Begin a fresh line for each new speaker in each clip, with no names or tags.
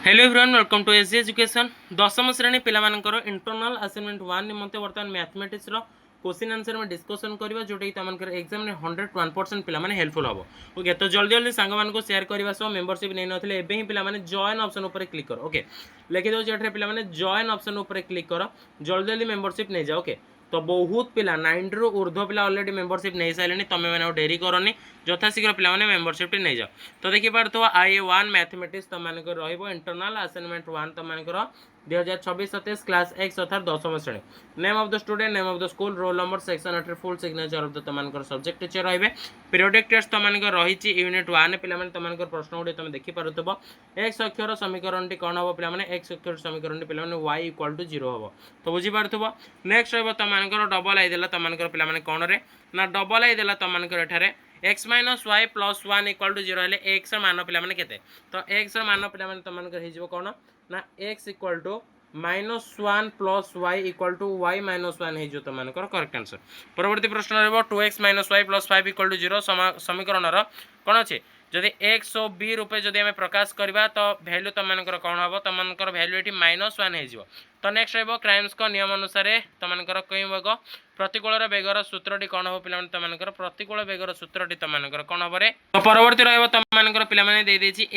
Hello everyone welcome to SG education दशम श्रेणी पिलामानकर इंटरनल असाइनमेंट 1 निमंते वर्तमान मैथमेटिक्स रो क्वेश्चन आंसर में डिस्कशन करबा जोटा कि तमनकर एग्जाम में 101% पिला माने हेल्पफुल हबो। ओके तो जल्दी जल्दी सांग मान को शेयर करबा सो मेंबरशिप नै नथिले एबे ही पिला माने जॉइन ऑप्शन ऊपर क्लिक करो। ओके लिखि दो जेठरे पिला माने जॉइन ऑप्शन ऊपर क्लिक करो जल्दी जल्दी मेंबरशिप नै जाओ। ओके तो बहुत पिला 90 रु ऊर्ध्व पिला ऑलरेडी मेंबरशिप नै साइलेनी तमे माने डेरी करनी यथाशीघ्र पिला माने मेंबरशिप नै जाओ। तो देखि पारतो IA1 मैथमेटिक्स तम मानकर रहइबो इंटरनल असाइनमेंट 1 तम मानकर 2026-27 क्लास x अर्थात दशम श्रेणी name of the student name of the school roll number section utter full signature of the तम मानकर सब्जेक्ट टीचर रहइबे। पीरियोडिक टेस्ट तम मानकर रहिछि यूनिट 1 पिला माने तम मानकर प्रश्न गुडी तमे देखि पारुतबो x अक्षर समीकरण टी कोन हबो पिला माने x अक्षर समीकरण टी पिला माने y = 0 हबो। तो बुझि पारुतबो नेक्स्ट रहबो तम मानकर डबल आई देला तम मानकर पिला माने कोन रे ना डबल आई देला तम मानकर एठारे x minus y plus 1 equal to 0 हेले x मान पिला माने केते तो x मान पिला माने तम मानकर हे जिवो कोन ना x equal to -1 plus y equal to y minus 1 हे जो तम मानकर करेक्ट आंसर। परवर्ती प्रश्न रहबो 2x - y + 5 इक्वल टू 0 समीकरण रो कोन अछि जदि x और b रूपे जदि हमें प्रकाश करबा तो वैल्यू तम मानकर कोन हबो तम मानकर वैल्यू एठी -1 हे जिवो। तो नेक्स्ट रहबो क्राइम्स को नियम अनुसार तम मानकर कई वर्ग प्रतिकूल बेगर सूत्रटी कौन हम पे तमर प्रतिकूल बेगर सूत्रटी तमर कौन हम तो परवर्ती रहा तमर पे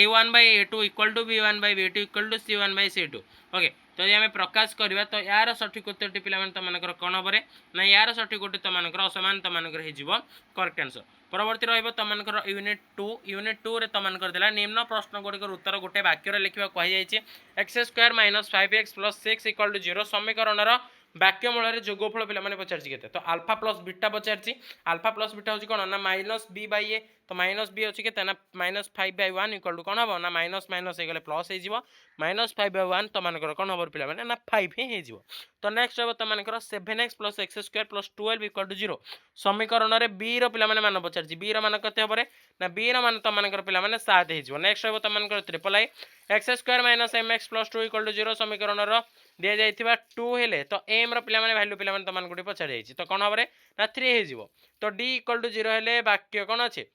a1/a2 equal to b1/b2 equal to c1/c2। Okay तो यदि आम प्रकाश करवा तो यार सठिक उत्तर पे तमर कौन हम ना यार सठिक उत्तर तमर असमान तमर हो करेक्ट आंसर। परवर्ती रहा तमर यूनिट 2 रे तमर दिला निम्न प्रश्न गुड़िक उत्तर गोटे वाक्य लिखा कही x² - 5x + 6 इक्वल टू 0 समीकरण वाक्य मूल जोगफल पे पचार तो आल्फा प्लस बीटा पचार आल्फा प्लस बीटा हूँ कौन ना -b/a तो -b अच्छी के -5/1 इक्वल टू कौन हम ना माइनस माइनस हो गले प्लस हो -5/1 तो मानकर कौन हम पे ना 5 ही हो। तो नेक्स्ट हम तुम 7x + x² + 12 इक्वल टू 0 समीकरण में b रा मान पचार b मान के ना b मान तुम पे 7 हो। नेक्स्ट हम तुम triple I x² - mx + 2 equal to 0 समीकरण दि जाइए 2 हेले तो एम रे वैल्यू पे तुमको पचार जाइए तो कौन हम ना 3 हो। तो d इक्वल टू 0 हेले वाक्य कौन अच्छे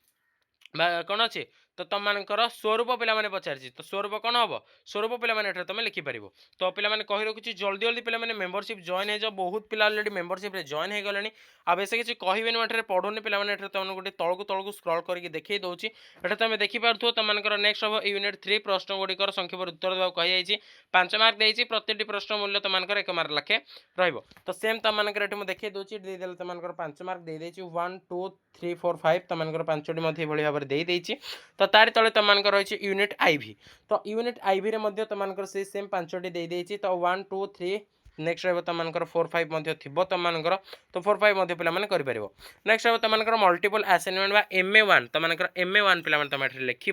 कौन अच्छे तो तुम मानकर स्वरूप पे पचार तो स्वरूप कौन हम स्वरूप पे तुम लिखिपर। तो पे कही रखुच्छी जल्दी जल्दी पे मेंबरशिप जॉइन हो बहुत पिला ऑलरेडी मेंबरशिप जॉइन हो गले आ बेस किसी कहबे मुझे पढ़ुनी पे तुमको गोटे तलू तलू स्क्रॉल करके देखी दूसरी ये तुम देखिपे तुम नेक्स्ट हम यूनिट 3 प्रश्न गुड़िकर संक्षेप उत्तर देवा कही 5 मार्क देती प्रति प्रश्न मूल्य तुम 1 मार्क लखे रही। तो सेम तुम देखिए दूसरी देदेल तुम 5 मार्क दे 1 2 3 4 5 तुम 5टी भाव में देदेची। तो तार तले तुम रही यूनिट आईवी तो यूनिट आईवी रे तुम से सेम 5टी देदेची तो 1 2 3 नेक्स्ट रहा तुम 4 5 थी तुम तो 4 5 पे कर। नेक्स्ट रहा तुम मल्टीपल असाइनमेंट बा MA1 तुम MA1 पे तुम लिख।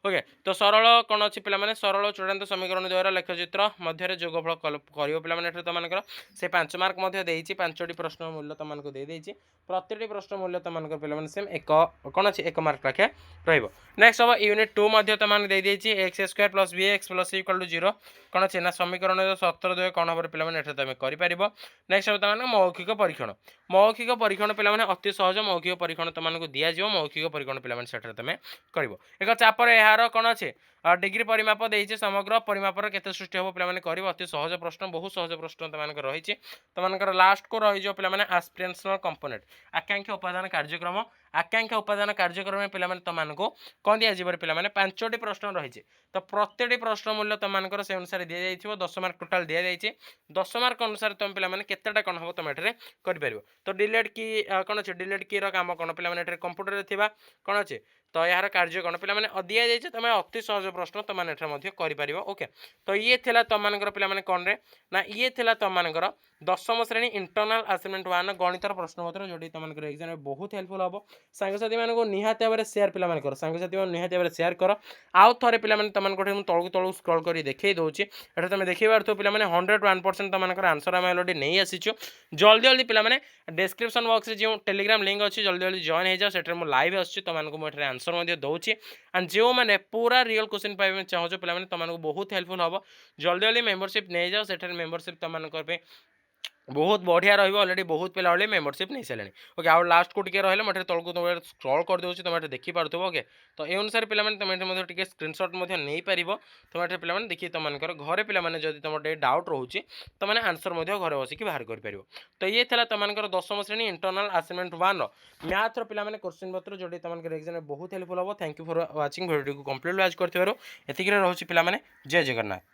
ओके तो सरल कौन अच्छी पे सरल चूड़ांत समीकरण द्वारा लेखचित्र मध्य जोगफल कर तुम से 5 मार्क 5टी प्रश्न मूल्य तुमको देदेची प्रति प्रश्न मूल्य तुमको पे सेम एक कौन अच्छी 1 मार्क लखे नेक्स्ट हम यूनिट 2 तुमने देदेची x² + bx + c = 0 कौन अच्छे ना समीकरण 17 2 कौन हम पे तुम कर। नेक्स्ट हम तुम मौखिक परीक्षण पे अति सहज मौखिक परीक्षण तुमको दिज्व मौखिक परीक्षण पे तुम कर। एक चापर यार कौन अच्छे डिग्री परिमाप देती समग्र परिमापर केते सृष्टि हम पे कर अति सहज प्रश्न बहुत सहज प्रश्न तुम रही तुम लास्ट को रही पे आस्पिरेशनल कंपोनेंट आकांक्षा उपादान कार्यक्रम आकांक्षा उपादान कार्यक्रम पे तुमको कौन दिज्व पे 5टी प्रश्न रही तो प्रति प्रश्न मूल्य तुमको से अनुसार दि जाइए 10 मार्क टोटाल दि जाइए 10 मार्क अनुसार तुम पे केतेटा कौन हम तुम ये कर। तो डिलीट की कौन अच्छे डिलीट की काम कौन पे कंप्यूटर थी कौन अच्छे तो यार कार्य कौन पे दि जाइए तुम अति सहज प्रश्न तुम कर। ओके तो ये थी तुम पे कौन रे ना ये थी तुम दशम श्रेणी इंटरनल असाइनमेंट 1 गणितर प्रश्नपत्र जो तुम एग्जाम में बहुत हेल्पफुल हम सांगसाथी मानक निहाती भाव में सेयार पे कर सांगसाथी निहाती भाव में सेयार कर आउ थे पे तुमको तलू तलू स्क्रॉल कर देखी दूसरी ये तुम देखिए पे 101% तुम आंसर आम अलरेडी नहीं आसीचु जल्दी जल्दी पे डिस्क्रिप्शन बॉक्स में जो टेलीग्राम लिंक अच्छी जल्दी जल्दी जॉइन हो जाओ से लाइव आसूँ तुमको मुझे आंसर दूसरी एंड जो मैंने पूरा रियल क्वेश्चन पाइबा चाहो पे तुमको बहुत हेल्पफुल हम जल्दी जल्दी मेंबरशिप नहीं जाओ से मेंबरशिप तुम बहुत बढ़िया रहिबो ऑलरेडी बहुत पिला वाले मेंबरशिप नहीं सारे ओके आउ लास्ट को टिके रहले मटे तळको तुम स्क्रॉल कर देउछि तुम एटे देखि पारथबो ओके तो ए अनुसार पिला माने तुम एटे मध्ये टिके स्क्रीनशॉट मध्ये नै परिबो तुम एटे पिला माने देखि तुम मानकर घरे पिला माने जदि तुम डे डाउट रहउछि तो माने आंसर मध्ये घरे बसी कि बाहर कर परिबो तो ये थला तुम मानकर 10म श्रेणी इंटरनल असाइनमेंट 1 रो मैथ रो पिला माने क्वेश्चन पत्र जोडी तुम मानकर एग्जाम में बहुत हेल्पफुल हो thank you for watching video को कंप्लीट वाच करथिबारो एतिकरे रहउछि पिला माने जय जगन्नाथ।